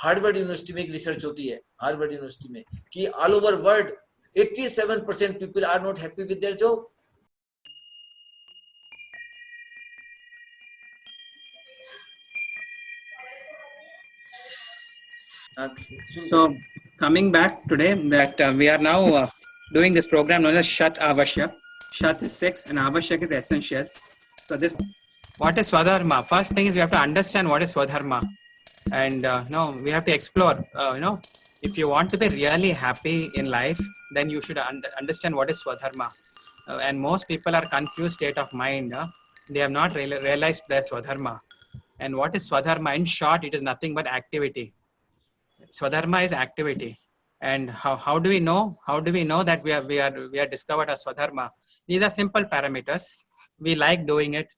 Harvard university में एक research होती है, हार्वर्ड यूनिवर्सिटी में, कि all over world 87% people are not happy with their job. So coming back today, that we are now doing this program known as Shat Avashyak. Shat is 6 and Avashyak is essentials. So this, what is Swadharma? First thing is we have to understand what is Swadharma, and no, we have to explore. If you want to be really happy in life, then you should understand what is Swadharma. And most people are confused state of mind. They have not realized their Swadharma. And what is Swadharma? In short, it is nothing but activity. Swadharma is activity. And how do we know? How do we know that we are discovered as Swadharma? These are simple parameters. We like doing it.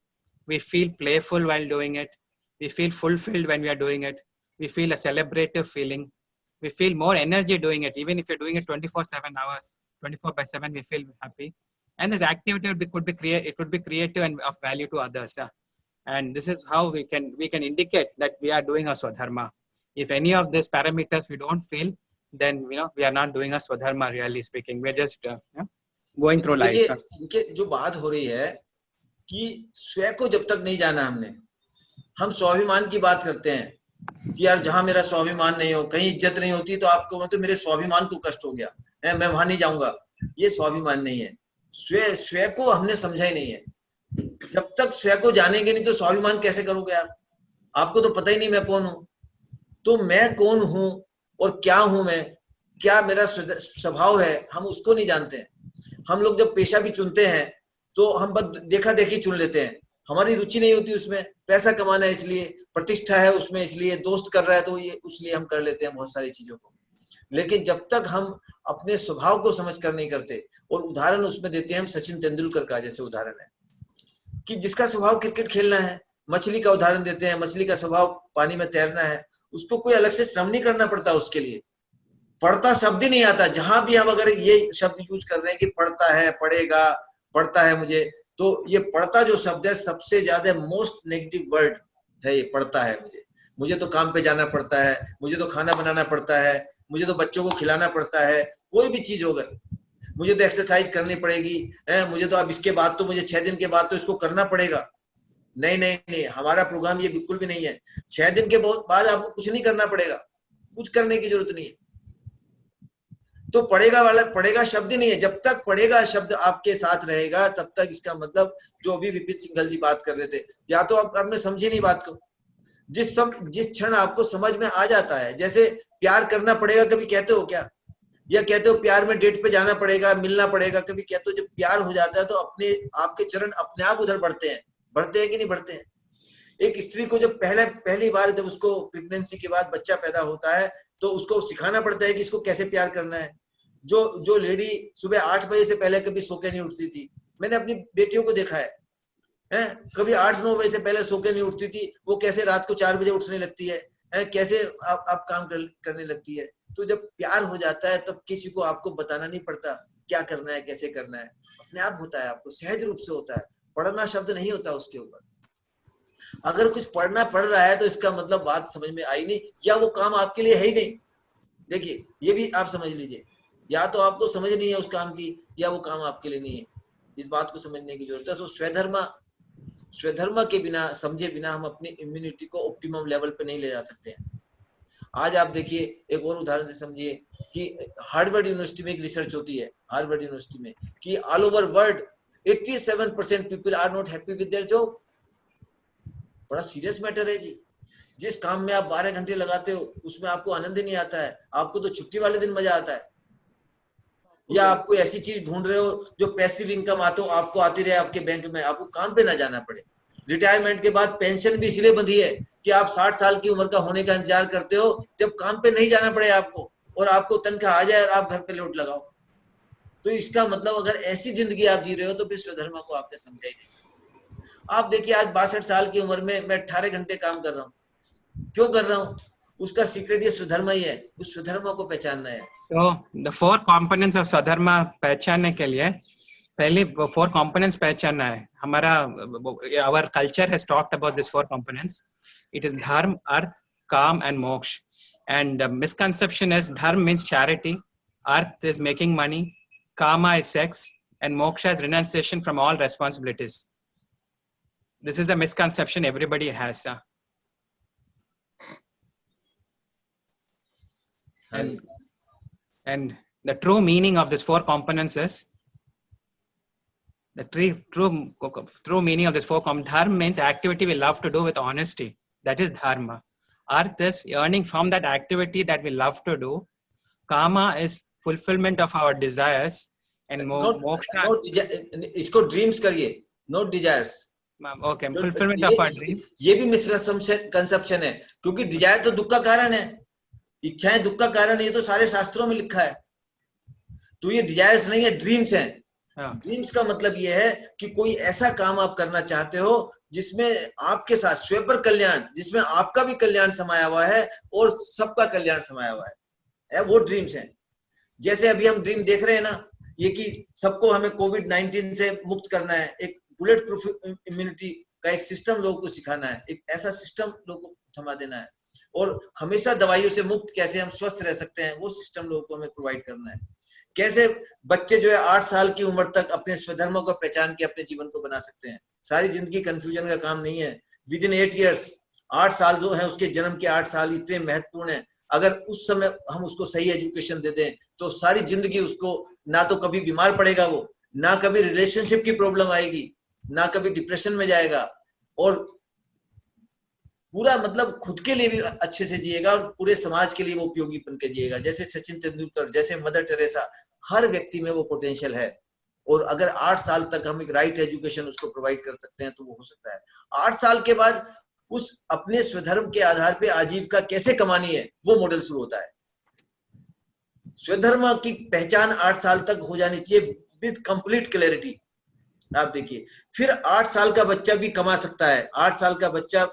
We feel playful while doing it. We feel fulfilled when we are doing it. We feel a celebrative feeling. We feel more energy doing it. Even if you're doing it 24/7 hours, 24/7, we feel happy. And this activity would be creative and of value to others. And this is how we can indicate that we are doing a Swadharma. If any of these parameters we don't feel, then we are not doing a Swadharma, really speaking. We're just going through life. इनके जो बात हो रही है कि स्वयं को जब तक नहीं जाना हमने, हम स्वाभिमान की बात करते हैं कि यार जहां मेरा स्वाभिमान नहीं हो, कहीं इज्जत नहीं होती तो आपको मतलब मेरे स्वाभिमान को कष्ट हो गया है, मैं वहां नहीं जाऊंगा। ये स्वाभिमान नहीं है। स्वयं को हमने समझा ही नहीं है। जब तक स्वयं को जानेंगे नहीं तो स्वाभिमान कैसे करोगे आप? आपको तो पता ही नहीं मैं कौन हूं। तो मैं कौन हूं और क्या हूं मैं, क्या मेरा स्वभाव है, हम उसको नहीं जानते हैं। हम लोग जब पेशा भी चुनते हैं तो हम बस देखा देखी चुन लेते हैं, हमारी रुचि नहीं होती उसमें। पैसा कमाना है इसलिए, प्रतिष्ठा है उसमें इसलिए, दोस्त कर रहा है तो ये उसलिए हम कर लेते हैं बहुत सारी चीजों को। लेकिन जब तक हम अपने स्वभाव को समझ कर नहीं करते, और उदाहरण उसमें देते हैं हम सचिन तेंदुलकर का, जैसे उदाहरण है कि जिसका स्वभाव क्रिकेट खेलना है, मछली का उदाहरण देते हैं, मछली का स्वभाव पानी में तैरना है, उसको कोई अलग से श्रम नहीं करना पड़ता उसके लिए। पढ़ता शब्द ही नहीं आता। जहां भी हम अगर ये शब्द यूज कर रहे हैं कि पढ़ता है, पढ़ेगा, पढ़ता है मुझे, तो ये पढ़ता जो शब्द है सबसे ज्यादा मोस्ट नेगेटिव वर्ड है। ये पढ़ता है मुझे तो काम पे जाना पड़ता है, मुझे तो खाना बनाना पड़ता है, मुझे तो बच्चों को खिलाना पड़ता है, कोई भी चीज होगा, मुझे तो एक्सरसाइज करनी पड़ेगी है, मुझे तो अब इसके बाद तो मुझे 6 दिन के बाद तो इसको करना पड़ेगा। नहीं नहीं नहीं, हमारा प्रोग्राम ये बिल्कुल भी नहीं है। 6 दिन के बाद आपको कुछ नहीं करना पड़ेगा, कुछ करने की जरूरत नहीं है। तो पढ़ेगा वाला, पढ़ेगा शब्द ही नहीं है। जब तक पढ़ेगा शब्द आपके साथ रहेगा तब तक इसका मतलब जो अभी विपिन सिंघल जी बात कर रहे थे, या तो आपने समझी नहीं बात को। जिस क्षण आपको समझ में आ जाता है, जैसे प्यार करना पड़ेगा, कभी कहते हो क्या? या कहते हो प्यार में डेट पे जाना पड़ेगा, मिलना पड़ेगा, कभी कहते हो? जब प्यार हो जाता है तो अपने आपके चरण अपने आप उधर बढ़ते हैं कि नहीं बढ़ते हैं? एक स्त्री को जब पहली बार जब उसको प्रेगनेंसी के बाद बच्चा पैदा होता है तो उसको सिखाना पड़ता है कि इसको कैसे प्यार करना है। जो लेडी सुबह 8 बजे से पहले कभी सो के नहीं उठती थी, मैंने अपनी बेटियों को देखा है, कभी 8-9 बजे से पहले सो के नहीं उठती थी, वो कैसे रात को 4 बजे उठने लगती है, कैसे आप काम करने लगती है। तो जब प्यार हो जाता है तब किसी को आपको बताना नहीं पड़ता क्या करना है, कैसे करना है, अपने आप होता है, आपको सहज रूप से होता है। पढ़ना शब्द नहीं होता उसके ऊपर। अगर कुछ पढ़ना पड़ रहा है तो इसका मतलब बात समझ में आई नहीं, या वो काम आपके लिए है ही नहीं। देखिए ये भी आप समझ लीजिए, या तो आपको समझ नहीं है उस काम की, या वो काम आपके लिए नहीं है। इस बात को समझने की जरूरत है। तो स्वधर्म के बिना, समझे बिना हम अपनी इम्यूनिटी को ऑप्टिमम लेवल पे नहीं ले जा सकते हैं। आज आप देखिए, एक और उदाहरण से समझिए कि हार्वर्ड यूनिवर्सिटी में एक रिसर्च होती है, हार्वर्ड यूनिवर्सिटी में, कि all over world 87% people are not happy with their job. बड़ा सीरियस मैटर है जी। जिस काम में आप 12 घंटे लगाते हो उसमें आपको आनंद ही नहीं आता है, आपको तो छुट्टी वाले दिन मजा आता है। या आप कोई ऐसी चीज ढूंढ रहे हो जो पैसिव इनकम आपको आती रहे आपके बैंक में, आपको काम पे ना जाना पड़े। रिटायरमेंट के बाद पेंशन भी इसलिए बंधी है कि आप 60 साल की उम्र का होने का इंतजार करते हो जब काम पे नहीं जाना पड़े आपको, और आपको तनख्वाह आ जाए और आप घर पे लौट लगाओ। तो इसका मतलब अगर ऐसी जिंदगी आप जी रहे हो तो फिर स्वधर्म को आपने समझा ही नहीं। आप देखिए आज 62 साल की उम्र में मैं 18 घंटे काम कर रहा हूँ, क्यों कर रहा हूँ? उसका सीक्रेट ये स्वधर्म ही है, उस स्वधर्म को पहचानना है। तो द 4 कंपोनेंट्स ऑफ स्वधर्म पहचानने के लिए पहले 4 कंपोनेंट्स पहचानना है। हमारा our culture has talked about this 4 components. It is dharma, अर्थ, काम एंड मोक्ष। And the misconception is dharma means charity, arth is making money, kama is sex, and moksha is renunciation from all responsibilities. This is a misconception everybody has. And the true meaning of these four components is the true meaning of this four components. Dharma means activity we love to do with honesty. That is dharma. Arth is earning from that activity that we love to do. Kama is fulfillment of our desires. And moksha. इसको dreams करिए, not desires. Okay, fulfillment of our dreams. ये भी misconception है, क्योंकि desire तो दुख का कारण है, इच्छाएं दुख का कारण, ये तो सारे शास्त्रों में लिखा है. तो ये desires नहीं है, dreams हैं. ड्रीम्स का मतलब ये है कि कोई ऐसा काम आप करना चाहते हो जिसमें आपके साथ स्वयं पर कल्याण, जिसमें आपका भी कल्याण समाया हुआ है और सबका कल्याण समाया हुआ है, वो ड्रीम्स हैं. जैसे अभी हम ड्रीम देख रहे हैं ना, ये कि सबको हमें कोविड-19 से मुक्त करना है, एक बुलेट प्रूफ इम्यूनिटी का एक सिस्टम लोगों को सिखाना है, एक ऐसा सिस्टम लोगों को थमा देना है, और हमेशा दवाइयों से मुक्त कैसे हम स्वस्थ रह सकते हैं वो सिस्टम लोगों को हमें प्रोवाइड करना है. कैसे बच्चे जो है 8 साल की उम्र तक अपने स्वधर्मों को पहचान के अपने जीवन को बना सकते हैं. सारी जिंदगी कंफ्यूजन का काम नहीं है. विद इन 8 इयर्स, 8 साल जो है उसके जन्म के 8 साल इतने महत्वपूर्ण है. अगर उस समय हम उसको सही एजुकेशन दे दें तो सारी जिंदगी उसको ना तो कभी बीमार पड़ेगा, वो ना कभी रिलेशनशिप की प्रॉब्लम आएगी, ना कभी डिप्रेशन में जाएगा, और पूरा मतलब खुद के लिए भी अच्छे से जिएगा और पूरे समाज के लिए वो उपयोगी बन के जिएगा. जैसे सचिन तेंदुलकर, जैसे मदर टेरेसा, हर व्यक्ति में वो पोटेंशियल है, और अगर 8 साल तक हम एक राइट एजुकेशन उसको प्रोवाइड कर सकते हैं तो वो हो सकता है. 8 साल के बाद उस अपने स्वधर्म के आधार पे आजीविका कैसे कमानी है वो मॉडल शुरू होता है. स्वधर्म की पहचान 8 साल तक हो जानी चाहिए विद कंप्लीट क्लैरिटी. आप देखिए, फिर 8 साल का बच्चा भी कमा सकता है. 8 साल का बच्चा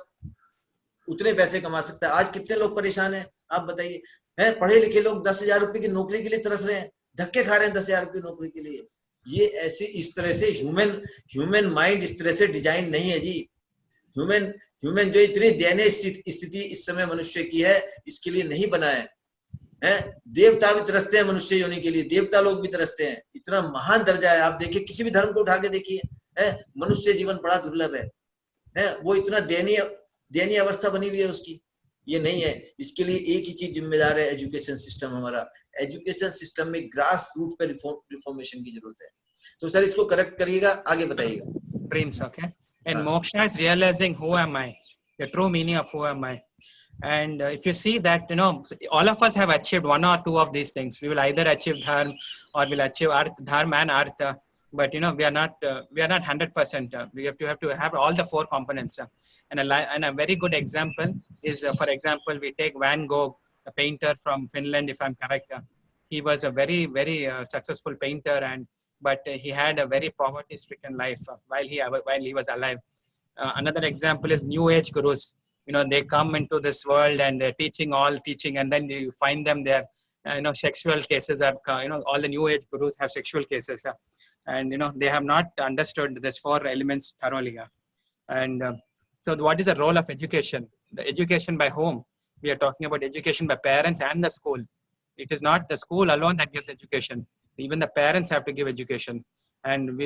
उतने पैसे कमा सकता है. आज कितने लोग परेशान हैं आप बताइए, हैं पढ़े लिखे लोग 10,000 रुपए की नौकरी के लिए तरस रहे हैं, धक्के खा रहे हैं 10,000 रुपए की नौकरी के लिए. ये ऐसे इस तरह से ह्यूमन माइंड इस तरह से डिजाइन नहीं है जी. ह्यूमन जो इतनी दयनीय स्थिति इस समय मनुष्य की है, इसके लिए नहीं बना है. देवता भी तरसते हैं मनुष्य योनि के लिए, देवता लोग भी तरसते हैं. इतना महान दर्जा है. आप देखिए, किसी भी धर्म को उठा के देखिए, मनुष्य जीवन बड़ा दुर्लभ है. वो इतना दयनीय अवस्था बनी हुई है उसकी. ये नहीं है. इसके लिए एक ही चीज जिम्मेदार है, एजुकेशन सिस्टम. हमारा एजुकेशन सिस्टम में ग्रास रूट पे रिफॉर्मेशन की जरूरत है. तो सर इसको करेक्ट करिएगा, आगे बताइएगा. Dreams, okay. And moksha is realizing who am I, the true meaning of who am I. And if you see that, all of us have achieved one or two of these things. We will either achieve dharma or we'll achieve dharma and artha. But we are not 100%. We have to have all the four components. And a very good example is, for example, we take Van Gogh, a painter from Finland, if I'm correct. He was a very, very successful painter, but he had a very poverty-stricken life while he was alive. Another example is New Age gurus. They come into this world and they're teaching, and then you find them there. Sexual cases are, all the New Age gurus have sexual cases. And they have not understood these four elements thoroughly. And so what is the role of education? The education by whom? We are talking about education by parents and the school. It is not the school alone that gives education. Even the parents have to give education. And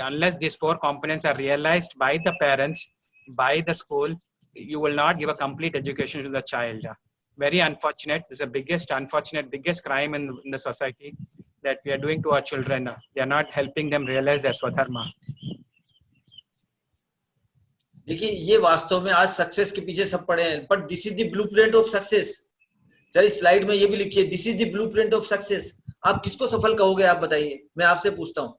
unless these four components are realized by the parents, by the school, you will not give a complete education to the child. Very unfortunate. This is the biggest crime in the society that we are doing to our children. We are not helping them realize their swadharma. देखिए, ये वास्तव में आज success के पीछे सब पड़े हैं, but this is the blueprint of success. Sir इस स्लाइड में ये भी लिखिए, this is the blueprint of success. आप किसको सफल कहोगे, आप बताइए. मैं आपसे पूछता हूँ,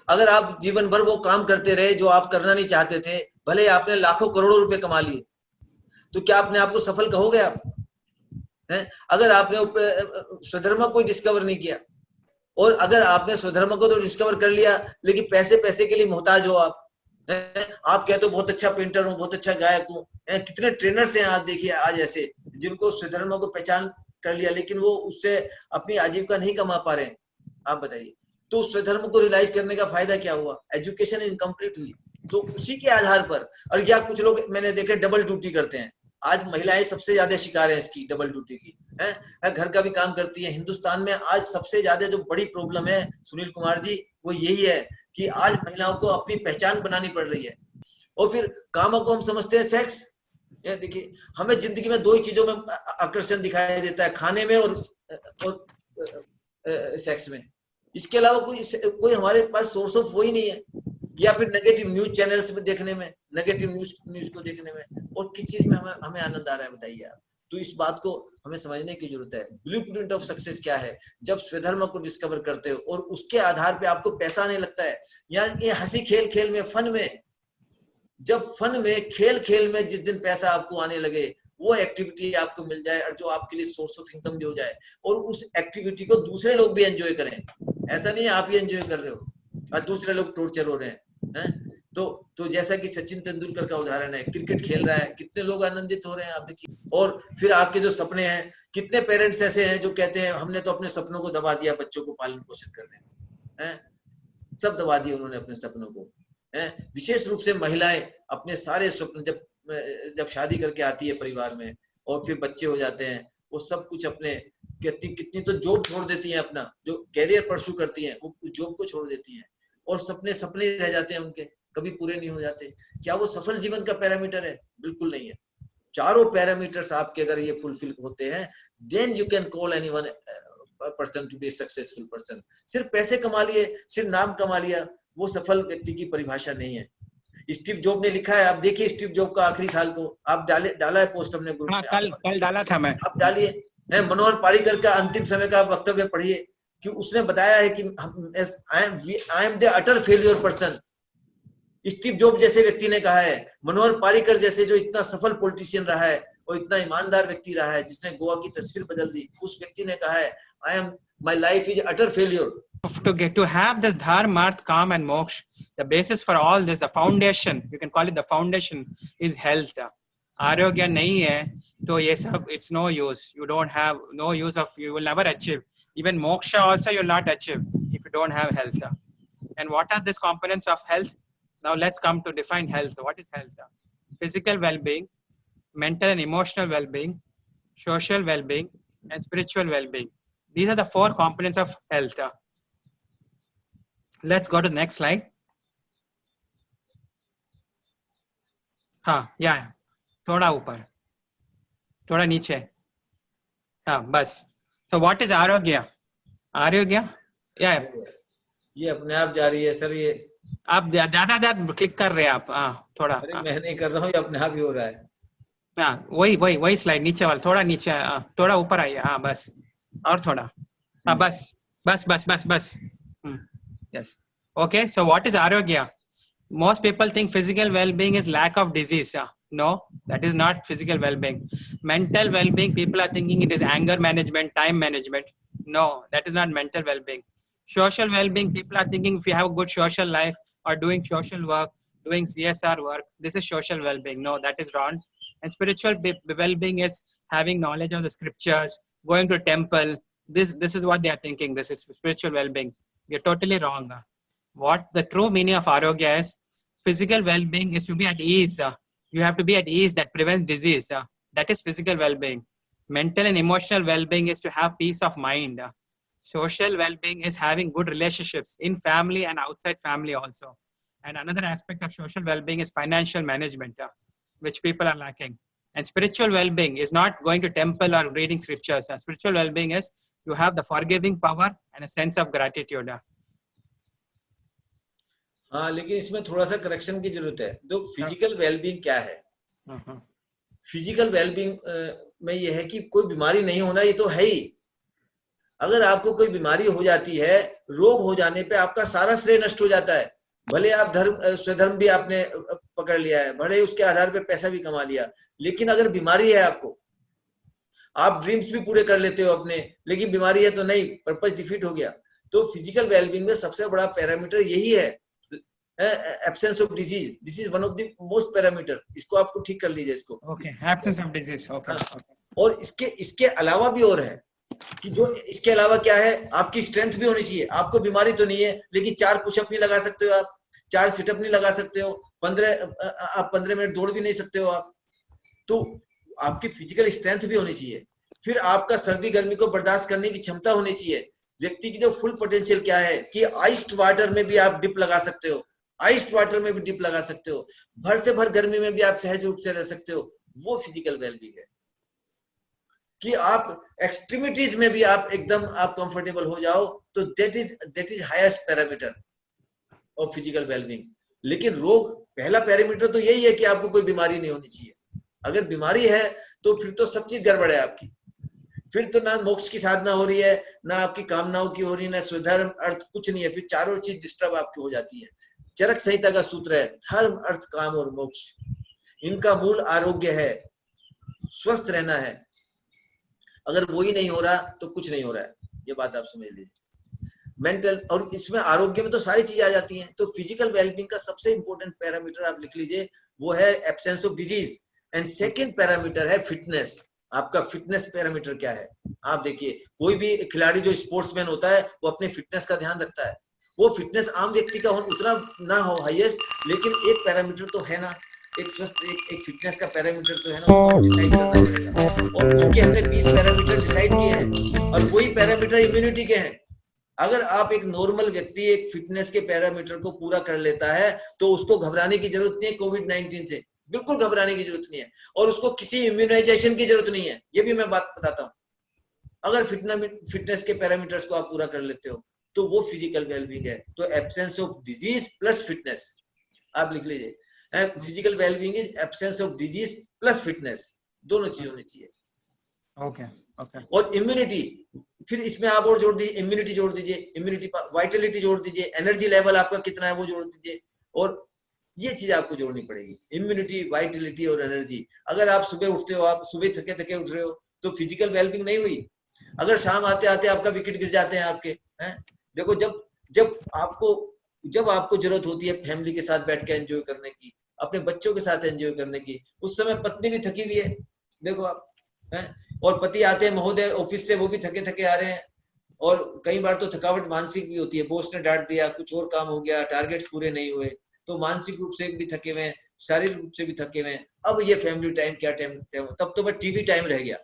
अगर आप जीवन भर वो काम करते रहे जो आप करना नहीं चाहते थे, भले आपने लाखों करोड़ों रुपए कमा लिए, तो क्या अपने आप को सफल कहोगे आप? अगर आपने स्वधर्म को डिस्कवर नहीं किया, और अगर आपने स्वधर्म को तो डिस्कवर कर लिया, लेकिन पैसे के लिए मोहताज हो आप कहते हो बहुत अच्छा पेंटर हूँ, बहुत अच्छा गायक हूँ. कितने ट्रेनर्स हैं आज, देखिए आज ऐसे जिनको स्वधर्म को पहचान कर लिया, लेकिन वो उससे अपनी आजीविका नहीं कमा पा रहे हैं. आप बताइए, तो स्वधर्म को रियलाइज करने का फायदा क्या हुआ? एजुकेशन इनकम्प्लीट हुई. तो उसी के आधार पर, और या कुछ लोग मैंने देखे डबल ड्यूटी करते हैं. आज महिलाएं सबसे ज्यादा शिकार है इसकी, डबल ड्यूटी की है, घर का भी काम करती है। हिंदुस्तान में आज सबसे ज्यादा जो बड़ी प्रॉब्लम है सुनील कुमार जी, वो यही है कि आज महिलाओं को अपनी पहचान बनानी पड़ रही है, और फिर कामों को हम समझते हैं सेक्स। ये देखिए, हमें जिंदगी में दो ही चीजों में आकर्षण दिखाई देता है, खाने में और सेक्स में। इसके अलावा कोई हमारे पास सोर्स ऑफ वो ही नहीं है, या फिर नेगेटिव न्यूज चैनल्स में देखने में, नेगेटिव न्यूज को देखने में, और किस चीज में हमें आनंद आ रहा है बताइए आप। तो इस बात को हमें समझने की जरूरत है। ब्लूप्रिंट ऑफ सक्सेस क्या है? जब स्वधर्म को डिस्कवर करते हो और उसके आधार पे आपको पैसा आने लगता है, या ये हंसी खेल में, फन में, जब फन में, खेल में जिस दिन पैसा आपको आने लगे, वो एक्टिविटी आपको मिल जाए और जो आपके लिए सोर्स ऑफ इनकम भी हो जाए, और उस एक्टिविटी को दूसरे लोग भी एंजॉय करें। ऐसा नहीं है आप ही एंजॉय कर रहे हो और दूसरे लोग टॉर्चर हो रहे हैं। तो जैसा कि सचिन तेंदुलकर का उदाहरण है, क्रिकेट खेल रहा है, कितने लोग आनंदित हो रहे हैं आप देखिए। और फिर आपके जो सपने हैं, कितने पेरेंट्स ऐसे हैं जो कहते हैं हमने तो अपने सपनों को दबा दिया बच्चों को पालन पोषण करने हैं, सब दबा दिए उन्होंने अपने सपनों को। विशेष रूप से महिलाएं अपने सारे सपने जब शादी करके आती है परिवार में और फिर बच्चे हो जाते हैं, वो सब कुछ अपने कितनी तो जॉब छोड़ देती हैं, अपना जो कैरियर परस्यू करती हैं वो जॉब को छोड़ देती हैं, और सपने रह जाते हैं उनके, कभी पूरे नहीं हो जाते। क्या वो सफल जीवन का पैरामीटर है? बिल्कुल नहीं है। चारों पैरामीटर्स आपके अगर ये फुलफिल होते हैं, then you can call anyone person to be successful person. सिर्फ पैसे कमा लिए, सिर्फ नाम कमा लिया, वो सफल व्यक्ति की परिभाषा नहीं है। स्टीव जॉब ने लिखा है, आप देखिए स्टीव जॉब का आखिरी साल को, आप डाला है पोस्ट हमने ग्रुप में, कल डाला था मैं, आप डालिए। मनोहर पारीकर का अंतिम समय का वक्तव्य पढ़िए कि उसने बताया है कि I am the utter failure person. Steve job जैसे व्यक्ति ने कहा है, मनोहर पारीकर जैसे जो इतना सफल पॉलिटिशियन रहा है और इतना ईमानदार व्यक्ति रहा है जिसने गोवा की तस्वीर बदल दी, उस व्यक्ति ने कहा है I am my life is utter failure. To have this dharma, arth, काम and moksha, the basis for all this, the foundation, you can call it the foundation, is health. आरोग्य नहीं है तो ये सब it's no use. You don't have no use of, you will never achieve. Even moksha also you will not achieve if you don't have health. And what are these components of health? Now let's come to define health. What is health? Physical well-being, mental and emotional well-being, social well-being, and spiritual well-being. These are the four components of health. Let's go to the next slide. हाँ, yeah, थोड़ा ऊपर, थोड़ा नीचे, हाँ, बस. So what is आरोग्य? आरोग्य, yeah. ये अपने आप जा रही है सर, ये आप ज्यादा क्लिक कर रहे हैं आप, हाँ, थोड़ा. अरे मैं नहीं कर रहा हूँ, ये अपने आप ही हो रहा है. हाँ, वही स्लाइड नीचे वाला, थोड़ा नीचे, थोड़ा ऊपर आइए, हाँ, बस, और थोड़ा, हाँ, बस. Yes. Okay, so what is arogya? Most people think physical well-being is lack of disease. No, that is not physical well-being. Mental well-being, people are thinking it is anger management, time management. No, that is not mental well-being. Social well-being, people are thinking if you have a good social life or doing social work, doing CSR work, this is social well-being. No, that is wrong. And spiritual well-being is having knowledge of the scriptures, going to temple. This is what they are thinking. This is spiritual well-being. You're totally wrong. What the true meaning of arogya is, physical well-being is to be at ease. You have to be at ease, that prevents disease. That is physical well-being. Mental and emotional well-being is to have peace of mind. Social well-being is having good relationships in family and outside family also. And another aspect of social well-being is financial management, which people are lacking. And spiritual well-being is not going to temple or reading scriptures. Spiritual well-being is you have the forgiving power and a sense of gratitude. हाँ, लेकिन इसमें थोड़ा सा correction की जरूरत है. तो physical wellbeing क्या है? फिजिकल वेलबींग में यह है कि कोई बीमारी नहीं होना, ये तो है ही. अगर आपको कोई बीमारी हो जाती है, रोग हो जाने पे आपका सारा श्रेय नष्ट हो जाता है. भले आप स्वधर्म भी आपने पकड़ लिया है, भले उसके आधार पे पैसा भी कमा लिया, लेकिन अगर बीमारी है आपको, आप ड्रीम्स भी पूरे कर लेते हो अपने, लेकिन बीमारी है तो नहीं, पर्पस डिफीट हो गया. तो फिजिकल वेलबींग में सबसे बड़ा पैरामीटर यही है, absence of disease. This is one of the most parameter. इसको आपको ठीक कर लीजिए इसको. Okay, absence of disease. Okay. और इसके अलावा भी और है कि जो इसके अलावा क्या है, आपकी स्ट्रेंथ भी होनी चाहिए. आपको बीमारी तो नहीं है, लेकिन 4 पुशअप नहीं लगा सकते हो आप, 4 सिटअप नहीं लगा सकते हो, 15 मिनट दौड़ भी नहीं सकते हो आप. तो आपकी फिजिकल स्ट्रेंथ भी होनी चाहिए, फिर आपका सर्दी गर्मी को बर्दाश्त करने की क्षमता होनी चाहिए, व्यक्ति की जो फुल पोटेंशियल क्या है कि आइस्ड वाटर में भी आप डिप लगा सकते हो, आइस्ड वाटर में भी डिप लगा सकते हो, भर से भर गर्मी में भी आप सहज रूप से रह सकते हो, वो फिजिकल वेलबींग है। कि आप एक्सट्रीमिटीज में भी आप एकदम आप कंफर्टेबल हो जाओ, तो that is highest parameter of physical wellbeing. लेकिन रोग पहला पैरामीटर तो यही है कि आपको कोई बीमारी नहीं होनी चाहिए। अगर बीमारी है तो फिर तो सब चीज गड़बड़ है आपकी, फिर तो ना मोक्ष की साधना हो रही है, ना आपकी कामनाओं की हो रही है, ना स्वधर्म अर्थ कुछ नहीं है, फिर चारों चीज डिस्टर्ब आपकी हो जाती है। चरक संहिता का सूत्र है धर्म अर्थ काम और मोक्ष, इनका मूल आरोग्य है, स्वस्थ रहना है। अगर वो ही नहीं हो रहा तो कुछ नहीं हो रहा है, ये बात आप समझ लीजिए। मेंटल और इसमें आरोग्य में तो सारी चीजें आ जाती हैं। तो फिजिकल वेलबींग का सबसे इंपॉर्टेंट पैरामीटर आप लिख लीजिए, वो है absence of disease, and second parameter है फिटनेस। आपका फिटनेस पैरामीटर क्या है? आप देखिए कोई भी खिलाड़ी जो स्पोर्ट्समैन होता है वो अपने फिटनेस का ध्यान रखता है। वो फिटनेस आम व्यक्ति का उतना ना हो हाईएस्ट, लेकिन एक पैरामीटर तो है ना, एक स्वस्थ एक फिटनेस का पैरामीटर तो है ना, उसको डिसाइड करना पड़ेगा। और उसके हमने 20 पैरामीटर डिसाइड किए हैं, और वही पैरामीटर इम्यूनिटी के हैं। अगर आप एक नॉर्मल व्यक्ति एक फिटनेस के पैरामीटर को पूरा कर लेता है तो उसको घबराने की जरूरत नहीं है कोविड-19 से, बिल्कुल घबराने की जरूरत नहीं है, और उसको किसी इम्यूनाइजेशन की जरूरत नहीं है। ये भी मैं बात बताता हूँ। अगर फिटनेस के पैरामीटर्स को आप पूरा कर लेते हो तो वो फिजिकल वेलबींग है। तो absence of disease plus fitness, आप लिख लीजिए, physical wellbeing is absence of disease plus fitness, दोनों चीज होनी चाहिए। Okay okay. और इम्यूनिटी, फिर इसमें आप और जोड़ दीजिए, इम्यूनिटी जोड़ दीजिए, इम्यूनिटी वाइटलिटी जोड़ दीजिए, एनर्जी लेवल आपका कितना है वो जोड़ दीजिए, और ये चीज आपको जोड़नी पड़ेगी, इम्यूनिटी, वाइटलिटी और एनर्जी। अगर आप सुबह उठते हो, आप सुबह थके थके उठ रहे हो तो फिजिकल वेलबींग नहीं हुई। अगर शाम आते आते आपका विकेट गिर जाते हैं आपके, हैं? देखो जब जब आपको जरूरत होती है फैमिली के साथ बैठ के एंजॉय करने की, अपने बच्चों के साथ एंजॉय करने की, उस समय पत्नी भी थकी हुई है, देखो आप, हैं? और पति आते हैं महोदय ऑफिस से, वो भी थके थके आ रहे हैं, और कई बार तो थकावट मानसिक भी होती है, बॉस ने डांट दिया, कुछ और काम हो गया, टारगेट्स पूरे नहीं हुए, तो मानसिक रूप से भी थके हुए हैं, शारीरिक रूप से भी थके हुए हैं। अब ये फैमिली टाइम क्या टाइम, तब तो बस टीवी टाइम रह गया।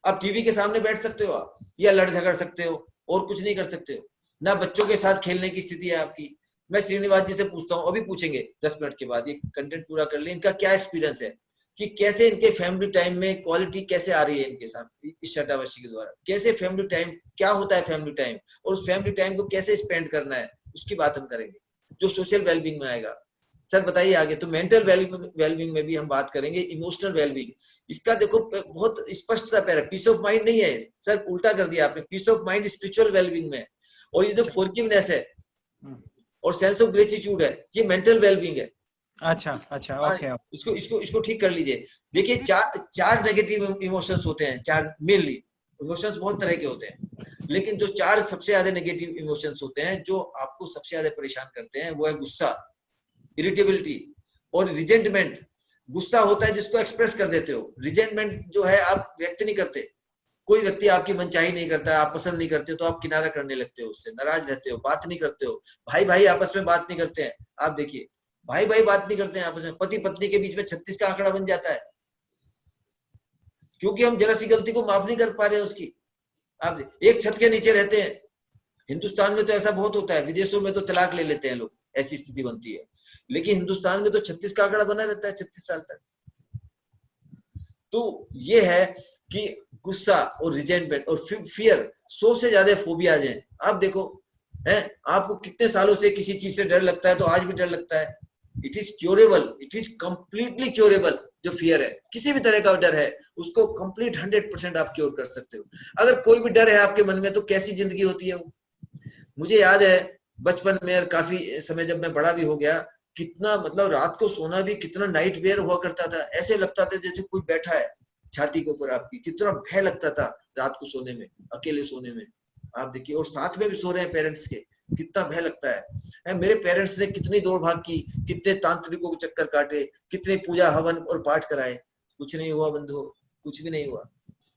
अब टीवी के सामने बैठ सकते हो आप, या लड़ झगड़ सकते हो, और कुछ नहीं कर सकते हो, ना बच्चों के साथ खेलने की स्थिति है आपकी। मैं श्रीनिवास जी से पूछता हूँ, अभी पूछेंगे 10 मिनट के बाद, ये कंटेंट पूरा कर ले, इनका क्या एक्सपीरियंस है कि कैसे इनके फैमिली टाइम में क्वालिटी कैसे आ रही है इनके साथ इस शतावशी के द्वारा, कैसे फैमिली टाइम, क्या होता है फैमिली टाइम, और उस फैमिली टाइम को कैसे स्पेंड करना है, उसकी बात हम करेंगे, जो सोशल वेलबींग में आएगा। सर बताइए आगे। तो मेंटल वेलबींग में भी हम बात करेंगे, इमोशनल वेलबींग, इसका देखो बहुत स्पष्ट सा पैर, पीस ऑफ माइंड नहीं है सर, उल्टा कर दिया आपने, peace of mind spiritual wellbeing में, और ये जो फॉरगिवनेस है और सेंस ऑफ ग्रेटिट्यूड है, ये मेंटल वेलबींग है। अच्छा अच्छा, ओके। इसको ठीक कर लीजिए। देखिए चार नेगेटिव इमोशंस होते हैं, चार मेनली इमोशंस बहुत तरह के होते हैं, लेकिन जो चार सबसे ज्यादा नेगेटिव इमोशंस होते हैं जो आपको सबसे ज्यादा परेशान करते हैं, वो है गुस्सा, इरिटेबिलिटी और रिजेंटमेंट। गुस्सा होता है जिसको एक्सप्रेस कर देते हो, रिजेंटमेंट जो है आप व्यक्त नहीं करते, कोई व्यक्ति आपकी मनचाही नहीं करता, आप पसंद नहीं करते तो आप किनारा करने लगते हो, उससे नाराज रहते हो, बात नहीं करते हो। भाई भाई आपस में बात नहीं करते हैं, आप देखिए भाई भाई बात नहीं करते हैं आपस में, पति पत्नी के बीच में 36 का आंकड़ा बन जाता है, क्योंकि हम जरा सी गलती को माफ नहीं कर पा रहे उसकी। आप एक छत के नीचे रहते हैं, हिंदुस्तान में तो ऐसा बहुत होता है, विदेशों में तो तलाक ले लेते हैं लोग, ऐसी स्थिति बनती है, लेकिन हिंदुस्तान में तो 36 का आंकड़ा बना रहता है 36 साल तक। तो ये है कि गुस्सा और रिजेंटमेंट और फियर, 100 से ज्यादा फोबियाज हैं। आप देखो हैं, आपको कितने सालों से किसी चीज से डर लगता है तो आज भी डर लगता है। It is curable, it is completely curable. जो फियर है, किसी भी तरह का डर है, उसको कंप्लीट 100% आप क्योर कर सकते हो। अगर कोई भी डर है आपके मन में तो कैसी जिंदगी होती है वो। मुझे याद है बचपन में और काफी समय जब मैं बड़ा भी हो गया, कितना मतलब रात को सोना भी कितना नाइट वेयर हुआ करता था, ऐसे लगता था जैसे कोई बैठा है छाती के ऊपर आपकी, कितना भय लगता था रात को सोने में, अकेले सोने में। आप देखिए, और साथ में भी सो रहे हैं पेरेंट्स के, कितना भय लगता है। मेरे पेरेंट्स ने कितनी दौड़ भाग की, कितने तांत्रिकों के चक्कर काटे, कितने पूजा हवन और पाठ कराए, कुछ नहीं हुआ बंधु, कुछ भी नहीं हुआ।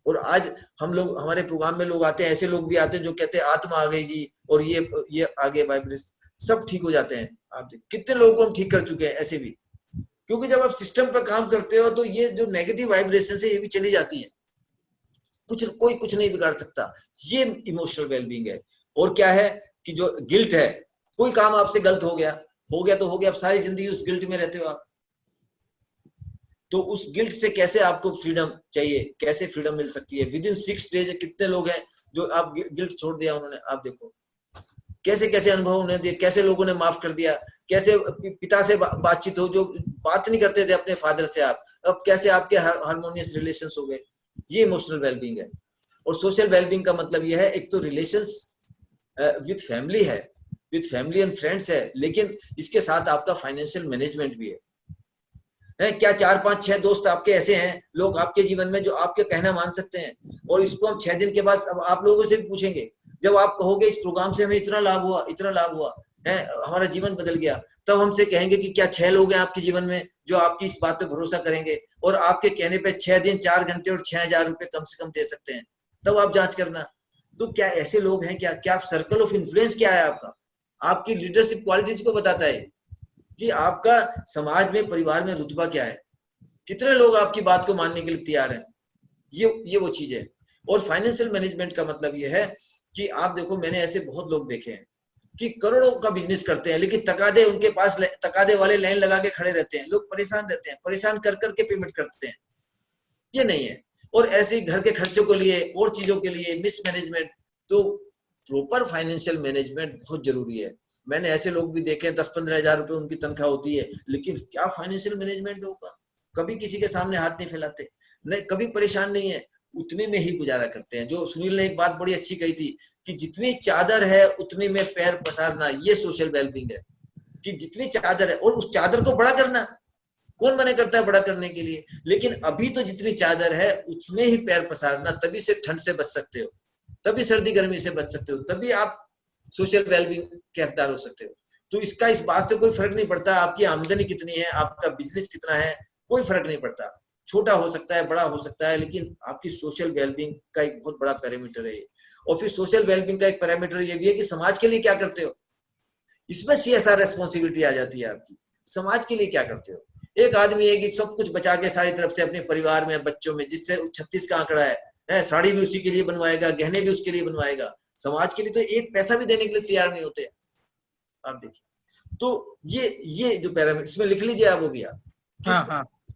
और आज हम लोग, हमारे प्रोग्राम में लोग आते हैं, ऐसे लोग भी आते हैं जो कहते हैं आत्मा आ गई जी, और ये आगे वाइब्रेशन सब ठीक हो जाते हैं। आप देखिए कितने लोगों को हम ठीक कर चुके हैं ऐसे भी। क्योंकि जब आप सिस्टम पर काम करते हो तो ये जो नेगेटिव वाइब्रेशन है ये भी चली जाती है, कोई कुछ नहीं बिगाड़ सकता। ये इमोशनल वेलबींग है। और क्या है कि जो गिल्ट है, कोई काम आपसे गलत हो गया तो हो गया, अब सारी जिंदगी उस गिल्ट में रहते हो आप। तो उस गिल्ट से कैसे आपको फ्रीडम चाहिए, कैसे फ्रीडम मिल सकती है? विद इन 6 डेज कितने लोग हैं जो आप गिल्ट छोड़ दिया उन्होंने, आप देखो कैसे कैसे अनुभव उन्हें दिए, कैसे लोगों ने माफ कर दिया, कैसे पिता से बातचीत हो, जो बात नहीं करते थे अपने फादर से आप, अब कैसे आपके हार्मोनियस रिलेशंस हो गए। ये इमोशनल वेलबींग है। और सोशल वेलबींग का मतलब ये है, एक तो रिलेशंस विद फैमिली है, विद फैमिली एंड फ्रेंड्स है, लेकिन इसके साथ आपका फाइनेंशियल मैनेजमेंट भी है। क्या 4 5 6 दोस्त आपके ऐसे हैं लोग आपके जीवन में जो आपके कहना मान सकते हैं? और इसको हम 6 दिन के बाद अब आप लोगों से भी पूछेंगे, जब आप कहोगे इस प्रोग्राम से हमें इतना लाभ हुआ है, हमारा जीवन बदल गया, तब हमसे कहेंगे कि क्या 6 लोग हैं आपके जीवन में जो आपकी इस बात पे भरोसा करेंगे और आपके कहने पे 6 दिन 4 घंटे और 6,000 रुपए कम से कम दे सकते हैं? तब आप जांच करना। तो क्या ऐसे लोग हैं? क्या आप सर्कल ऑफ इन्फ्लुएंस क्या है आपका? आपकी लीडरशिप क्वालिटीज को बताता है कि आपका समाज में, परिवार में रुतबा क्या है, कितने लोग आपकी बात को मानने के लिए तैयार हैं। ये वो चीज है। और फाइनेंशियल मैनेजमेंट का मतलब ये है कि आप देखो, मैंने ऐसे बहुत लोग देखे हैं कि करोड़ों का बिजनेस करते हैं, लेकिन तकादे उनके पास, तकादे वाले लाइन लगा के खड़े रहते हैं, लोग परेशान रहते हैं, परेशान कर करके पेमेंट करते हैं। ये नहीं है। और ऐसे ही घर के खर्चों के लिए और चीजों के लिए मिसमैनेजमेंट। तो प्रॉपर फाइनेंशियल मैनेजमेंट बहुत जरूरी है। मैंने ऐसे लोग भी देखे 10-15 हजार रुपए उनकी तनख्वाह होती है, लेकिन क्या फाइनेंशियल मैनेजमेंट होगा? कभी किसी के सामने हाथ नहीं फैलाते, नहीं कभी परेशान नहीं है, उतने में ही गुजारा करते हैं। जो सुनील ने एक बात बड़ी अच्छी कही थी कि जितनी चादर है उतने में पैर पसारना, ये सोशल वेलबींग है। कि जितनी चादर है और उस चादर को बड़ा करना, कौन मना करता है बड़ा करने के लिए? लेकिन अभी तो जितनी चादर है उसमें ही पैर पसारना, तभी से ठंड से बच सकते हो, तभी सर्दी गर्मी से बच सकते हो, तभी आप सोशल वेलबींग के हकदार हो सकते हो। तो इसका इस बात से कोई फर्क नहीं पड़ता आपकी आमदनी कितनी है, आपका बिजनेस कितना है, कोई फर्क नहीं पड़ता। छोटा हो सकता है, बड़ा हो सकता है, लेकिन आपकी सोशल वेलबींग का एक बहुत बड़ा पैरामीटर है। और फिर सोशल वेलबींग का एक पैरामीटर ये भी है कि समाज के लिए क्या करते हो। इसमें सीएसआर रेस्पॉन्सिबिलिटी आ जाती है आपकी। समाज के लिए क्या करते हो? एक आदमी है कि सब कुछ बचा के सारी तरफ से अपने परिवार में, बच्चों में, जिससे 36 का आंकड़ा है, साड़ी भी उसी के लिए बनवाएगा, गहने भी उसके लिए बनवाएगा, समाज के लिए तो एक पैसा भी देने के लिए तैयार नहीं होते। आप देखिए, तो ये जो पैरामीटर इसमें लिख लीजिए आप, वो भी आप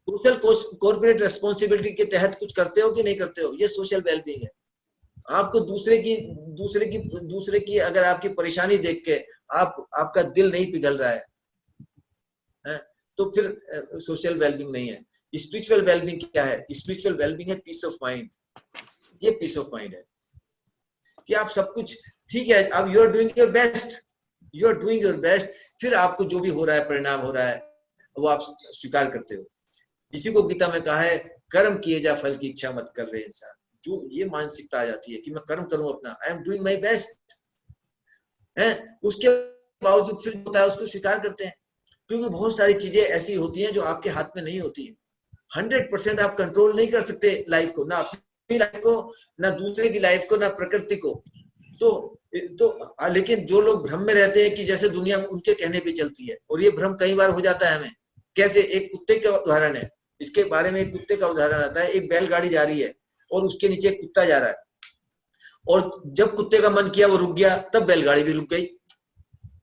सोशल कॉर्पोरेट रेस्पॉन्सिबिलिटी के तहत कुछ करते हो कि नहीं करते हो, ये सोशल वेलबींग है। आपको दूसरे की अगर आपकी परेशानी देख के आपका दिल नहीं पिघल रहा है, तो फिर सोशल वेलबींग नहीं है। स्पिरिचुअल वेलबींग क्या है? स्पिरिचुअल वेलबींग है पीस ऑफ माइंड। ये पीस ऑफ माइंड है कि आप सब कुछ ठीक है, अब you are doing your best, फिर आपको जो भी हो रहा है, परिणाम हो रहा है, वो आप स्वीकार करते हो। इसी को गीता में कहा है, कर्म किए जा फल की इच्छा मत कर रहे इंसान। जो ये मानसिकता आ जाती है कि मैं कर्म करूं अपना, I am doing my best, है, उसके बावजूद फिर होता है उसको स्वीकार करते हैं। क्योंकि बहुत सारी चीजें ऐसी होती हैं जो आपके हाथ में नहीं होती है। 100% आप कंट्रोल नहीं कर सकते लाइफ को, ना अपनी लाइफ को, ना दूसरे की लाइफ को, ना प्रकृति को। तो लेकिन जो लोग भ्रम में रहते हैं कि जैसे दुनिया उनके कहने पे चलती है, और ये भ्रम कई बार हो जाता है हमें। कैसे? एक कुत्ते का उदाहरण है, इसके बारे में एक कुत्ते का उदाहरण आता है। एक बैलगाड़ी जा रही है और उसके नीचे एक कुत्ता जा रहा है, और जब कुत्ते का मन किया वो रुक गया, तब बैलगाड़ी भी रुक गई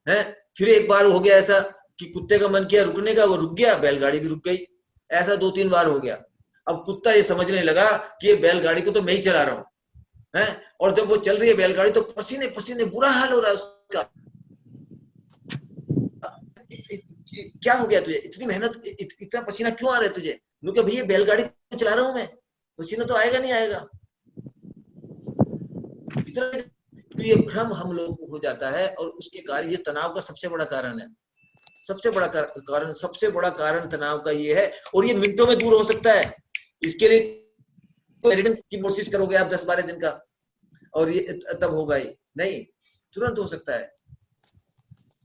है। फिर एक बार हो गया ऐसा कि कुत्ते का मन किया रुकने का, वो रुक गया, बैलगाड़ी भी रुक गई। ऐसा 2-3 बार हो गया। अब कुत्ता ये समझने लगा कि ये बैलगाड़ी को तो मैं ही चला रहा हूँ, है, और जब वो चल रही है बैलगाड़ी तो पसीने पसीने बुरा हाल हो रहा है उसका। क्या हो गया तुझे, इतनी मेहनत, इतना पसीना क्यों आ रहा है तुझे? क्योंकि भैया बैलगाड़ी को चला रहा हूं मैं, पसीना तो आएगा नहीं आएगा। तो ये भ्रम हम लोगों को हो जाता है, और उसके कारण ये तनाव का सबसे बड़ा कारण है। सबसे बड़ा कारण तनाव का ये है, और ये मिनटों में दूर हो सकता है। इसके लिए की कोशिश करोगे आप 10-12 दिन का, और ये तब होगा ही नहीं, तुरंत हो सकता है।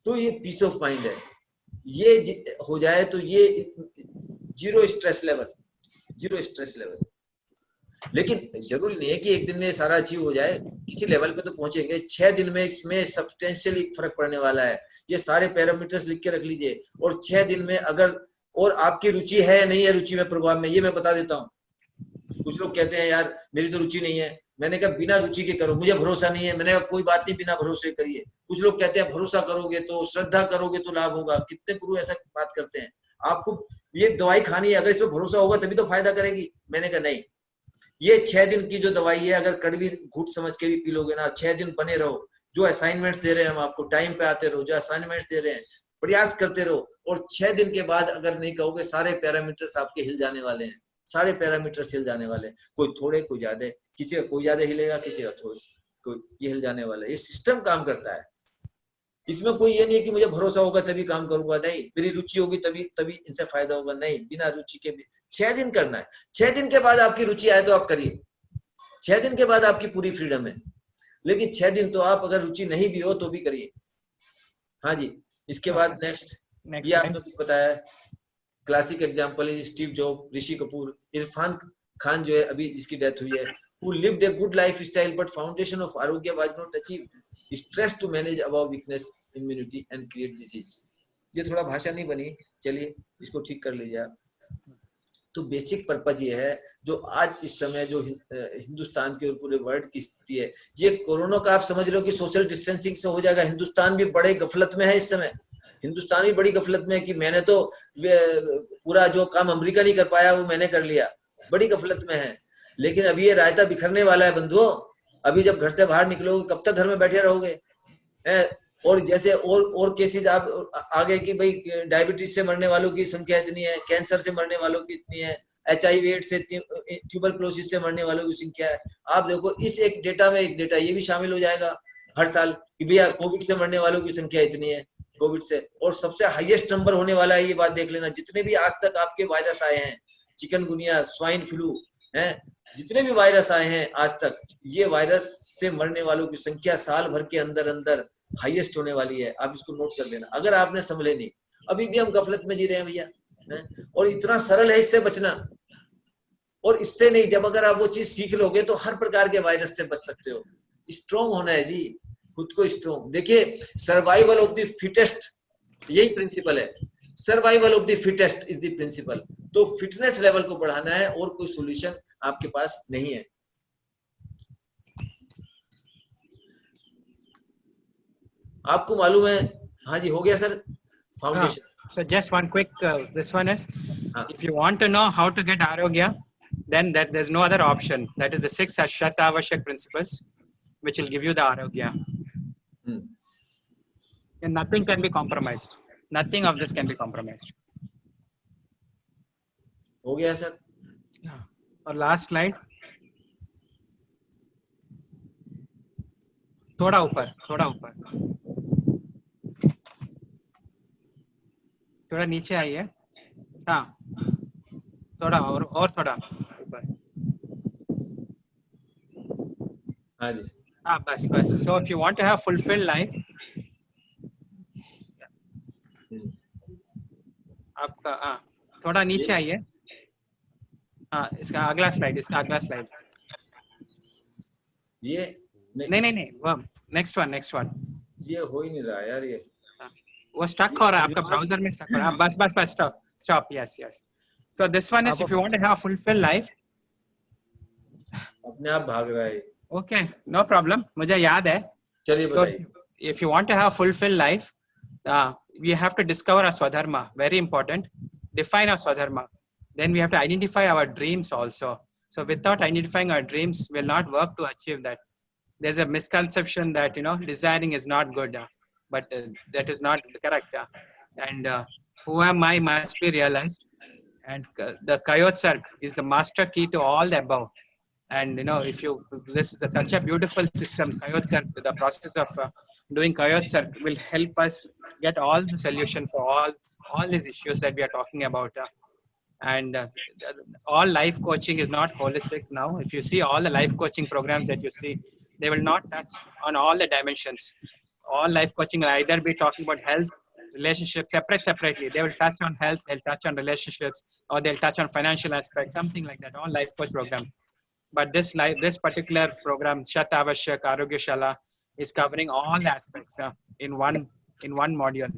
तो ये पीस ऑफ माइंड है, ये हो जाए तो ये जीरो स्ट्रेस लेवल। लेकिन जरूरी नहीं है कि एक दिन में सारा अचीव हो जाए, किसी लेवल पे तो पहुंचेंगे। 6 दिन में इसमें सब्सटेंशियली फर्क पड़ने वाला है। ये सारे पैरामीटर्स लिख के रख लीजिए, और 6 दिन में अगर और आपकी रुचि है या नहीं है रुचि में प्रोग्राम में, ये मैं बता देता हूँ। कुछ लोग कहते हैं यार मेरी तो रुचि नहीं है, मैंने कहा बिना रुचि के करो, मुझे भरोसा नहीं है, मैंने कहा कोई बात नहीं, बिना भरोसे करिए। कुछ लोग कहते हैं भरोसा करोगे तो, श्रद्धा करोगे तो लाभ होगा, कितने गुरु ऐसा बात करते हैं। आपको ये दवाई खानी है, अगर इसमें भरोसा होगा तभी तो फायदा करेगी। मैंने कहा नहीं, ये 6 दिन की जो दवाई है, अगर कड़वी घूट समझ के भी पी लोगे ना, 6 दिन बने रहो, जो असाइनमेंट्स दे रहे हैं हम आपको, टाइम पे आते रहो, जो असाइनमेंट्स दे रहे हैं प्रयास करते रहो, और 6 दिन के बाद अगर नहीं कहोगे, सारे पैरामीटर्स आपके हिल जाने वाले हैं, सारे पैरामीटर्स हिल जाने वाले हैं, कोई थोड़े कोई ज्यादा, किसी का कोई ज्यादा हिलेगा, किसी का थोड़े, कोई ये हिल जाने वाला है। ये सिस्टम काम करता है, इसमें कोई ये नहीं है कि मुझे भरोसा होगा तभी काम करूंगा, नहीं, मेरी रुचि होगी तभी तभी इनसे फायदा होगा, नहीं, बिना रुचि के भी 6 दिन करना है। 6 दिन के बाद आपकी रुचि आए तो आप करिए, 6 दिन के बाद आपकी पूरी फ्रीडम है, लेकिन 6 दिन तो आप अगर रुचि नहीं भी हो तो भी करिए। हाँ जी, इसके बाद नेक्स्ट ये आपने कुछ बताया, classic example is Steve Job, Rishi Kapoor, Irfan Khan जो है अभी जिसकी डेथ हुई है, who lived a good lifestyle but foundation of arogya was not achieved, stress to manage above weakness, immunity and create disease। ये थोड़ा भाषा नहीं बनी, चलिए इसको ठीक कर लीजिए आप। तो बेसिक पर्पज ये है, जो आज इस समय जो हिंदुस्तान के और पूरे वर्ल्ड की स्थिति है, ये कोरोना का आप समझ रहे हो कि सोशल डिस्टेंसिंग से हो जाएगा। हिंदुस्तान भी बड़े गफलत में है इस समय, हिंदुस्तान भी बड़ी गफलत में है कि मैंने तो पूरा जो काम अमेरिका नहीं कर पाया वो मैंने कर लिया, बड़ी गफलत में है। लेकिन अभी ये रायता बिखरने वाला है बंधुओं, अभी जब घर से बाहर निकलोगे कब तक घर में बैठे रहोगे? और जैसे और केसेस आप आगे कि भाई डायबिटीज से मरने वालों की संख्या इतनी है, कैंसर से मरने वालों की इतनी है, HIV एड्स से, ट्यूबरक्लोसिस से मरने वालों की संख्या है। आप देखो इस एक डेटा में एक डेटा ये भी शामिल हो जाएगा हर साल कि भैया कोविड से मरने वालों की संख्या इतनी है, कोविड से, और सबसे हाईएस्ट नंबर होने वाला है, ये बात देख लेना। जितने भी आज तक आपके वायरस आए हैं, चिकनगुनिया, स्वाइन फ्लू है, जितने भी वायरस आए हैं आज तक, ये वायरस से मरने वालों की संख्या साल भर के अंदर अंदर हाईएस्ट होने वाली है। आप इसको नोट कर लेना, अगर आपने समझे नहीं। अभी भी हम गफलत में जी रहे हैं भैया, और इतना सरल है इससे बचना, और इससे नहीं, जब अगर आप वो चीज सीख लोगे तो हर प्रकार के वायरस से बच सकते हो। स्ट्रॉन्ग होना है जी, खुद को स्ट्रॉन्ग। देखिए सर्वाइवल ऑफ द फिटेस्ट, यही प्रिंसिपल है, survival of the fittest is the principle. तो फिटनेस लेवल को बढ़ाना है, और कोई सॉल्यूशन आपके पास नहीं है। आपको मालूम है, हाँ जी हो गया sir, foundation. So just one quick, this one is, if you want to know how to get Arogya, then there's no other option. That is the 6 Shat Avashyak principles, which will give you the Arogya. And nothing can be compromised. Nothing of this can be compromised. हो गया sir. और last slide. थोड़ा ऊपर, थोड़ा नीचे आइए। हाँ, थोड़ा और थोड़ा ऊपर। हाँ जी, हाँ बस। So if you want to have fulfilled life, आपका थोड़ा नीचे आइए। हाँ, इसका अगला स्लाइड। ये नहीं, वो नेक्स्ट वन। ये हो ही नहीं रहा यार, ये वो स्टक हो रहा है आपका ब्राउजर में, स्टक हो रहा है। Bus stop. Yes. So this one is, if you want to have a fulfilled life, अपने आप भाग रहा है। Okay, no problem, मुझे याद है। चलिए बताइए। If you want to have a fulfilled life, we have to discover our Swadharma, very important. Define our Swadharma. Then we have to identify our dreams also. So without identifying our dreams, we'll not work to achieve that. There's a misconception that, desiring is not good, but that is not correct. And who am I must be realized. And the Kayot Sarg is the master key to all the above. And this is such a beautiful system, Kayot Sarg. The process of doing Kayot Sarg will help us get all the solution for all these issues that we are talking about. And all life coaching is not holistic now. If you see all the life coaching programs that you see, they will not touch on all the dimensions. All life coaching will either be talking about health, relationships, separately. They will touch on health, they'll touch on relationships, or they'll touch on financial aspects, something like that. All life coach program. But this particular program, Shat Avashyak Arogya Shala, is covering all the aspects in one module.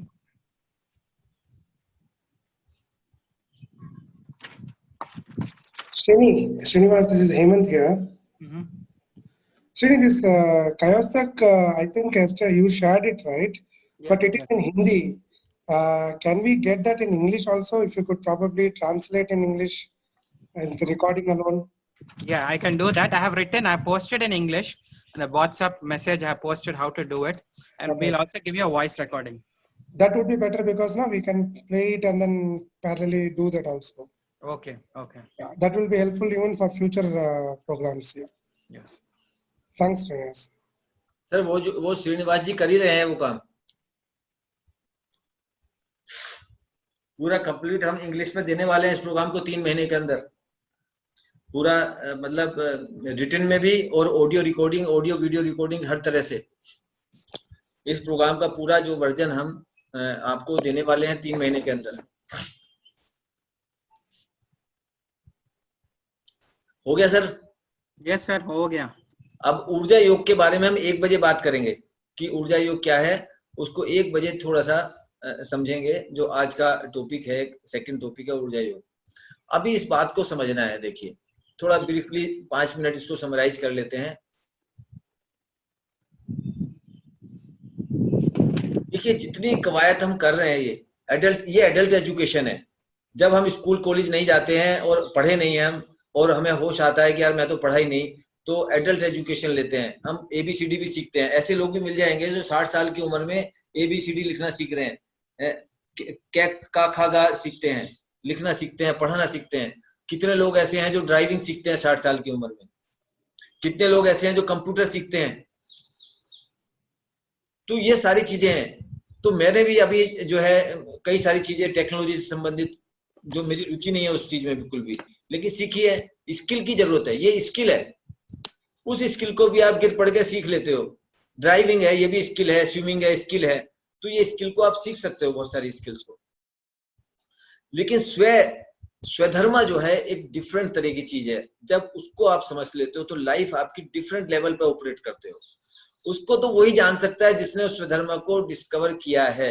Srinivas, this is Hemant here. Mm-hmm. Srini, this Kayostak, I think Esther, you shared it, right? Yes, But it is yes. in Hindi. Can we get that in English also? If you could probably translate in English and the recording alone. Yeah, I can do that. I have written, I posted in English, and the WhatsApp message I have posted how to do it, and Okay. we'll also give you a voice recording. That would be better because now we can play it and then parallelly do that also. Okay, okay. Yeah, that will be helpful even for future programs here. Yes. Thanks, Srinivas. Sir वो श्रीनिवास जी कर ही रहे हैं वो काम पूरा complete हम English में देने वाले हैं इस प्रोग्राम को 3 महीने के अंदर पूरा मतलब रिटन में भी और audio recording audio video recording हर तरह से इस प्रोग्राम का पूरा जो वर्जन हम आपको देने वाले हैं 3 महीने के अंदर हो गया सर यस सर हो गया अब ऊर्जा योग के बारे में हम 1 बजे बात करेंगे कि ऊर्जा योग क्या है उसको 1 बजे थोड़ा सा समझेंगे जो आज का टॉपिक है सेकंड टॉपिक है ऊर्जा योग अभी इस बात को समझना है देखिए थोड़ा ब्रीफली 5 मिनट इसको समराइज कर लेते हैं देखिए जितनी कवायद हम कर रहे हैं ये एडल्ट एजुकेशन है जब हम स्कूल कॉलेज नहीं जाते हैं और पढ़े नहीं हैं हम और हमें होश आता है कि यार मैं तो पढ़ा ही नहीं तो एडल्ट एजुकेशन लेते हैं हम ABCD भी सीखते हैं ऐसे लोग भी मिल जाएंगे जो 60 साल की उम्र में ABCD लिखना सीख रहे हैं का खा गा सीखते हैं लिखना सीखते हैं पढ़ना सीखते हैं कितने लोग ऐसे हैं जो ड्राइविंग सीखते हैं 60 साल की उम्र में कितने लोग ऐसे हैं जो कंप्यूटर सीखते हैं तो ये सारी चीजें हैं तो मैंने भी अभी जो है कई सारी चीजें टेक्नोलॉजी से संबंधित जो मेरी रुचि नहीं है उस चीज में बिल्कुल भी लेकिन सीखी है स्किल की जरूरत है ये स्किल है उस स्किल को भी आप गिर पड़ के सीख लेते हो ड्राइविंग है ये भी स्किल है स्विमिंग है स्किल है तो ये स्किल को आप सीख सकते हो बहुत सारी स्किल्स को लेकिन स्वधर्मा जो है एक डिफरेंट तरह की चीज है जब उसको आप समझ लेते हो तो लाइफ आपकी डिफरेंट लेवल पे ऑपरेट करते हो उसको तो वही जान सकता है जिसने उस स्वधर्मा को डिस्कवर किया है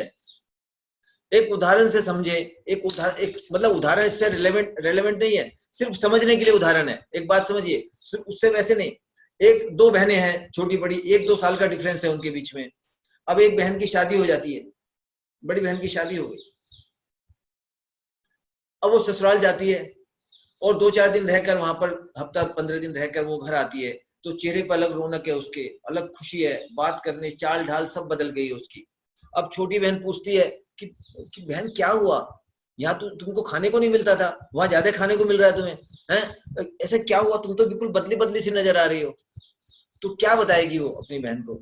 एक उदाहरण से समझे एक मतलब उदाहरण इससे रेलेवेंट नहीं है सिर्फ समझने के लिए उदाहरण है एक बात समझिए सिर्फ उससे वैसे नहीं एक 2 बहनें हैं छोटी बड़ी 1-2 साल का डिफरेंस है उनके बीच में अब एक बहन की शादी हो जाती है बड़ी बहन की शादी हो गई अब वो ससुराल जाती है और 2-4 दिन रहकर वहां पर हफ्ता 15 दिन रहकर वो घर आती है तो चेहरे पर अलग रौनक है उसके अलग खुशी है बात करने चाल ढाल सब बदल गई है उसकी अब छोटी बहन पूछती है कि बहन क्या हुआ यहाँ तो तुमको खाने को नहीं मिलता था वहां ज्यादा खाने को मिल रहा है तुम्हें हैं ऐसा क्या हुआ तुम तो बिल्कुल बदली बदली सी नजर आ रही हो तो क्या बताएगी वो अपनी बहन को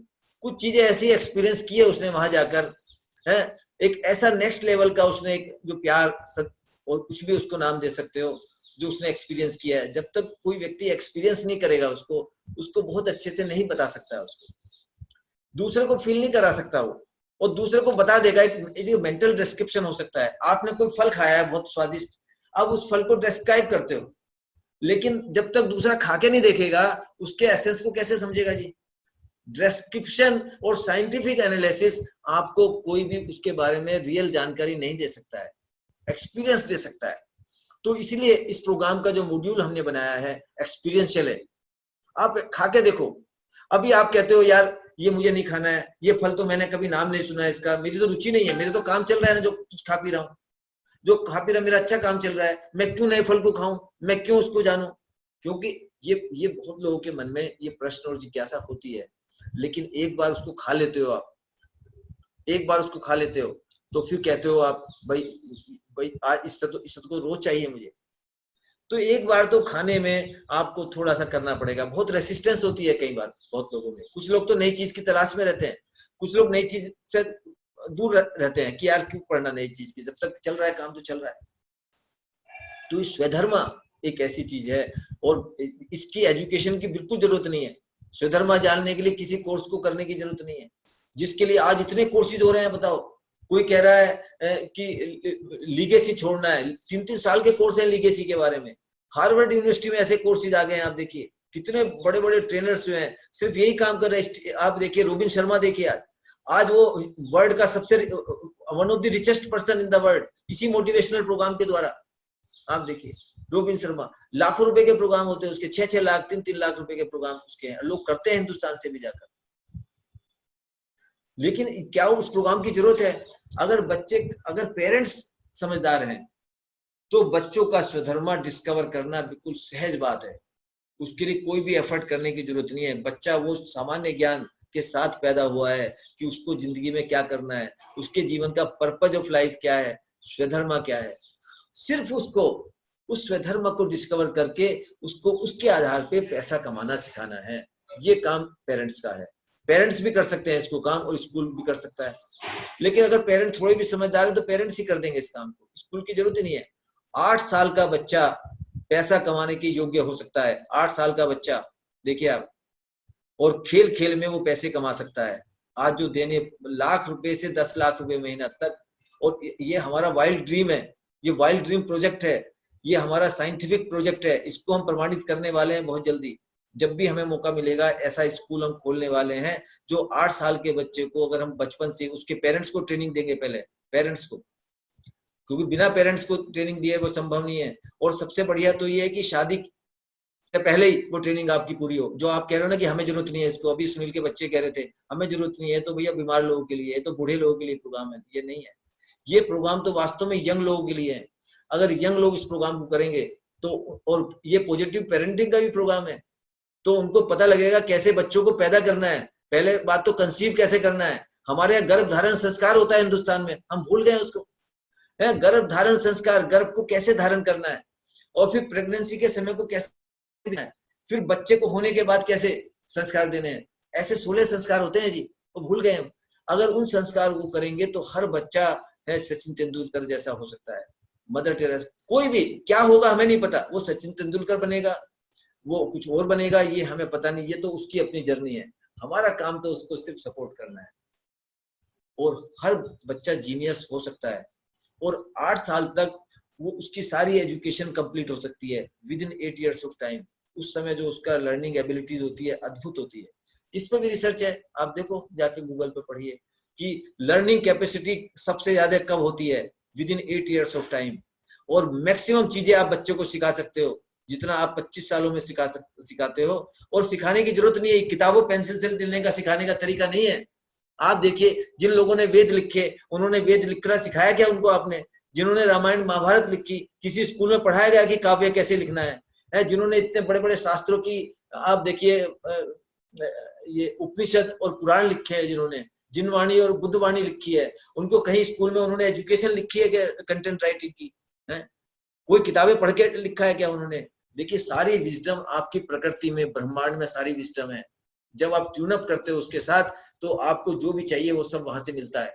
कुछ चीजें ऐसी एक्सपीरियंस की है उसने वहां जाकर है एक ऐसा नेक्स्ट लेवल का उसने एक जो प्यार और कुछ भी उसको नाम दे सकते हो जो उसने एक्सपीरियंस किया है जब तक कोई व्यक्ति एक्सपीरियंस नहीं करेगा उसको बहुत अच्छे से नहीं बता सकता है उसको दूसरे को फील नहीं करा सकता वो और दूसरे को बता देगा एक मेंटल डिस्क्रिप्शन हो सकता है आपने कोई फल खाया है बहुत स्वादिष्ट आप उस फल को डिस्क्राइब करते हो लेकिन जब तक दूसरा खा के नहीं देखेगा उसके एसेंस को कैसे समझेगा जी डिस्क्रिप्शन और साइंटिफिक एनालिसिस आपको कोई भी उसके बारे में रियल जानकारी नहीं दे सकता है एक्सपीरियंस दे सकता है तो इसलिए इस प्रोग्राम का जो मॉड्यूल हमने बनाया है एक्सपीरियंशियल है आप खा के देखो अभी आप कहते हो यार ये मुझे नहीं खाना है ये फल तो मैंने कभी नाम नहीं सुना है इसका मेरी तो रुचि नहीं है मेरे तो काम चल रहा है ना जो कुछ खा पी रहा हूँ जो खा पी रहा मेरा अच्छा काम चल रहा है मैं क्यों नए फल को खाऊं मैं क्यों उसको जानूं क्योंकि ये बहुत लोगों के मन में ये प्रश्न और जिज्ञासा होती है लेकिन एक बार उसको खा लेते हो आप एक बार उसको खा लेते हो तो फिर कहते हो आप भाई आज इससे तो रोज चाहिए मुझे तो एक बार तो खाने में आपको थोड़ा सा करना पड़ेगा बहुत रेसिस्टेंस होती है कई बार बहुत लोगों में कुछ लोग तो नई चीज की तलाश में रहते हैं कुछ लोग नई चीज से दूर रहते हैं कि यार क्यों पढ़ना नई चीज की जब तक चल रहा है काम तो चल रहा है तो स्वधर्मा एक ऐसी चीज है और इसकी एजुकेशन की बिल्कुल जरूरत नहीं है स्वधर्मा जानने के लिए किसी कोर्स को करने की जरूरत नहीं है जिसके लिए आज इतने कोर्सेज हो रहे हैं बताओ कोई कह रहा है कि लीगेसी छोड़ना है 3-3 साल के कोर्स हैं लीगेसी के बारे में हार्वर्ड यूनिवर्सिटी में ऐसे कोर्सेज आ गए हैं आप देखिए कितने बड़े बड़े ट्रेनर्स हुए हैं सिर्फ यही काम कर रहे हैं आप देखिए रोबिन शर्मा देखिए आज वो वर्ल्ड का सबसे one of the richest person in the world इसी मोटिवेशनल प्रोग्राम के द्वारा आप देखिए रोबिन शर्मा, लाखों रुपए के प्रोग्राम होते हैं उसके, 6-6 लाख 3-3 लाख रुपए के प्रोग्राम उसके हैं, लोग करते हैं हिंदुस्तान से भी जाकर। लेकिन क्या उस प्रोग्राम की जरूरत है? अगर पेरेंट्स समझदार हैं तो बच्चों का स्वधर्मा डिस्कवर करना बिल्कुल सहज बात है। उसके लिए कोई भी एफर्ट करने की जरूरत नहीं है। बच्चा वो सामान्य ज्ञान के साथ पैदा हुआ है कि उसको जिंदगी में क्या करना है, उसके जीवन का पर्पज ऑफ लाइफ क्या है, स्वधर्मा क्या है। सिर्फ उसको उस स्वधर्म को डिस्कवर करके उसको उसके आधार पे पैसा कमाना सिखाना है। ये काम पेरेंट्स का है। पेरेंट्स भी कर सकते हैं इसको काम, और स्कूल भी कर सकता है। लेकिन अगर पेरेंट्स थोड़े भी समझदार है तो पेरेंट्स ही कर देंगे इस काम को, स्कूल की जरूरत ही नहीं है। 8 साल का बच्चा पैसा कमाने के योग्य हो सकता है। 8 साल का बच्चा देखिए आप, और खेल खेल में वो पैसे कमा सकता है। आज जो देने लाख रुपए से 10 लाख रुपए महीना तक, और ये हमारा वाइल्ड ड्रीम है, ये वाइल्ड ड्रीम प्रोजेक्ट है, ये हमारा साइंटिफिक प्रोजेक्ट है। इसको हम प्रमाणित करने वाले हैं बहुत जल्दी। जब भी हमें मौका मिलेगा ऐसा स्कूल हम खोलने वाले हैं जो 8 साल के बच्चे को, अगर हम बचपन से उसके पेरेंट्स को ट्रेनिंग देंगे, पहले पेरेंट्स को, क्योंकि बिना पेरेंट्स को ट्रेनिंग दिए वो संभव नहीं है। और सबसे बढ़िया तो ये है कि शादी से पहले ही वो ट्रेनिंग आपकी पूरी हो। जो आप कह रहे हो ना कि हमें जरूरत नहीं है इसको, अभी सुनील के बच्चे कह रहे थे हमें जरूरत नहीं है, तो भैया बीमार लोगों के लिए है, तो बूढ़े लोगों के लिए प्रोग्राम है, ये नहीं है। ये प्रोग्राम तो वास्तव में यंग लोगों के लिए है। अगर यंग लोग इस प्रोग्राम को करेंगे तो, और ये पॉजिटिव पेरेंटिंग का भी प्रोग्राम है, तो उनको पता लगेगा कैसे बच्चों को पैदा करना है। पहले बात तो कंसीव कैसे करना है। हमारे यहाँ गर्भ धारण संस्कार होता है हिंदुस्तान में, हम भूल गए उसको। गर्भ धारण संस्कार, गर्भ को कैसे धारण करना है, और फिर प्रेगनेंसी के समय को कैसे देना है, फिर बच्चे को होने के बाद कैसे संस्कार देने हैं। ऐसे 16 संस्कार होते हैं जी, वो भूल गए हम। अगर उन संस्कार को करेंगे तो हर बच्चा है सचिन तेंदुलकर जैसा हो सकता है, मदर टेरेसा, कोई भी क्या होगा हमें नहीं पता। वो सचिन तेंदुलकर बनेगा, वो कुछ और बनेगा, ये हमें पता नहीं, ये तो उसकी अपनी जर्नी है। हमारा काम तो उसको सिर्फ सपोर्ट करना है, और हर बच्चा जीनियस हो सकता है। और 8 साल तक वो उसकी सारी एजुकेशन कंप्लीट हो सकती है with in 8 years of time. उस समय जो उसका लर्निंग एबिलिटीज होती है अद्भुत होती है। इस पर भी रिसर्च है, आप देखो जाके गूगल पे पढ़िए कि लर्निंग कैपेसिटी सबसे ज्यादा कब होती है, with in 8 years of time. और मैक्सिमम चीजें आप बच्चों को सिखा सकते हो जितना आप 25 सालों में सिखाते हो। और सिखाने की जरूरत नहीं है, किताबों पेंसिल से लेने का सिखाने का तरीका नहीं है। आप देखिए जिन लोगों ने वेद लिखे, उन्होंने वेद लिखना सिखाया क्या उनको आपने? जिन्होंने रामायण महाभारत लिखी, किसी स्कूल में पढ़ाया गया कि काव्य कैसे लिखना है? जिन्होंने इतने बड़े बड़े शास्त्रों की, आप देखिए ये उपनिषद और पुराण लिखे हैं, जिन्होंने जिनवाणी और बुद्धवाणी लिखी है, उनको कहीं स्कूल में उन्होंने एजुकेशन लिखी है क्या कंटेंट राइटिंग की? है कोई किताबें पढ़ के लिखा है क्या उन्होंने? देखिए सारी विजडम आपकी प्रकृति में, ब्रह्मांड में सारी विजडम है। जब आप ट्यून अप करते हो उसके साथ तो आपको जो भी चाहिए वो सब वहां से मिलता है।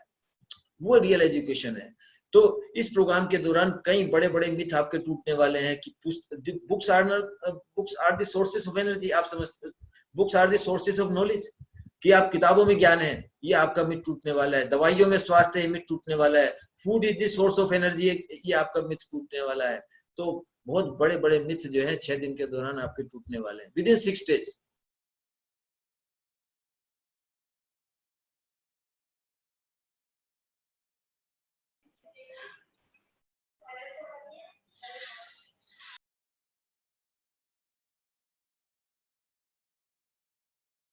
वो रियल एजुकेशन है। तो इस प्रोग्राम के दौरान कई बड़े बड़े मिथ आपके टूटने वाले हैं कि books are the sources of energy. आप समझते, books are the sources of knowledge, कि आप किताबों में ज्ञान है, ये आपका मिथ टूटने वाला है। दवाइयों में स्वास्थ्य है, मिथ टूटने वाला है। Food is the source of energy, ये आपका मिथ टूटने वाला है। तो बहुत बड़े बड़े मिथ जो है 6 दिन के दौरान आपके टूटने वाले हैं विद इन 6 days।